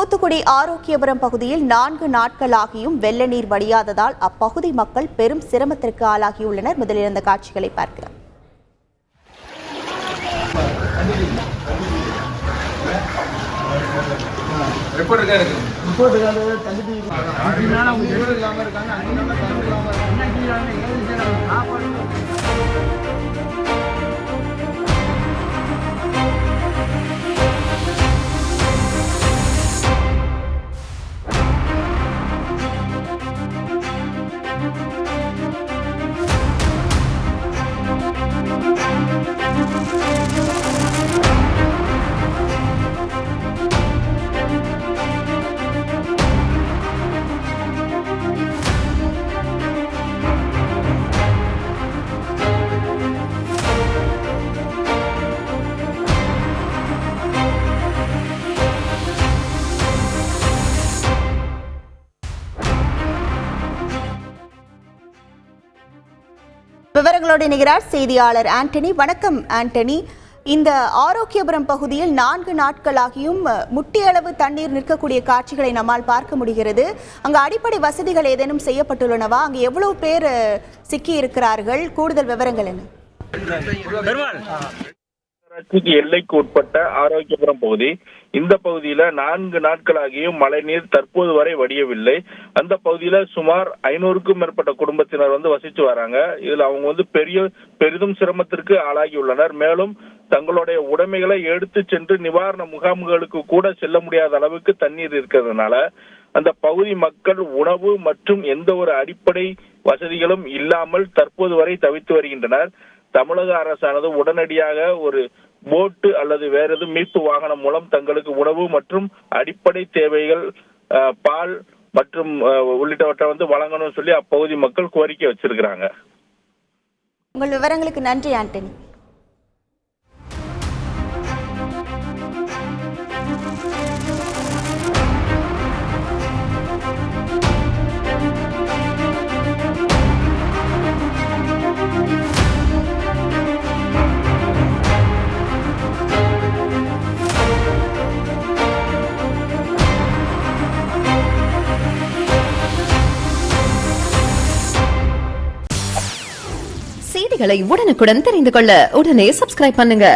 தூத்துக்குடி ஆரோக்கியபுரம் பகுதியில் 4 நாட்களாகியும் வெள்ள நீர் வடியாததால் அப்பகுதி மக்கள் பெரும் சிரமத்திற்கு ஆளாகியுள்ளனர். முதலில் இருந்த காட்சிகளை பார்க்கிறோம். விவரங்களோடு இணைகிறார் செய்தியாளர் ஆண்டனி. வணக்கம் ஆண்டனி. இந்த ஆரோக்கியபுரம் பகுதியில் 4 நாட்களாகியும் முட்டியளவு தண்ணீர் நிற்கக்கூடிய காட்சிகளை நம்மால் பார்க்க முடிகிறது. அங்கு அடிப்படை வசதிகள் ஏதேனும் செய்யப்பட்டுள்ளனவா? அங்கு எவ்வளவு பேர் சிக்கி இருக்கிறார்கள்? கூடுதல் விவரங்கள் என்ன? எல்லைக்கு உட்பட்ட ஆரோக்கியபுரம் பகுதி, இந்த பகுதியில 4 நாட்களாகியும் மழைநீர் தற்போது வரை வடியவில்லை. அந்த பகுதியில சுமார் 500க்கும் மேற்பட்ட குடும்பத்தினர் வசிச்சு வராங்க. இதுல அவங்க பெரிதும் சிரமத்திற்கு ஆளாகி உள்ளனர். மேலும் தங்களுடைய உடைமைகளை எடுத்து சென்று நிவாரண முகாம்களுக்கு கூட செல்ல முடியாத அளவுக்கு தண்ணீர் இருக்கிறதுனால அந்த பகுதி மக்கள் உணவு மற்றும் எந்த ஒரு அடிப்படை வசதிகளும் இல்லாமல் தற்போது வரை தவித்து வருகின்றனர். தமிழக அரசானது உடனடியாக ஒரு போட்டு அல்லது வேற எதுவும் மீட்பு வாகனம் மூலம் தங்களுக்கு உணவு மற்றும் அடிப்படை தேவைகள், பால் மற்றும் உள்ளிட்டவற்றை வழங்கணும்னு சொல்லி அப்பகுதி மக்கள் கோரிக்கை வச்சிருக்கிறாங்க. உங்கள் விவரங்களுக்கு நன்றி ஆண்டனி. செய்திகளை உடனுக்குடன் தெரிந்து கொள்ள உடனே சப்ஸ்கிரைப் பண்ணுங்க.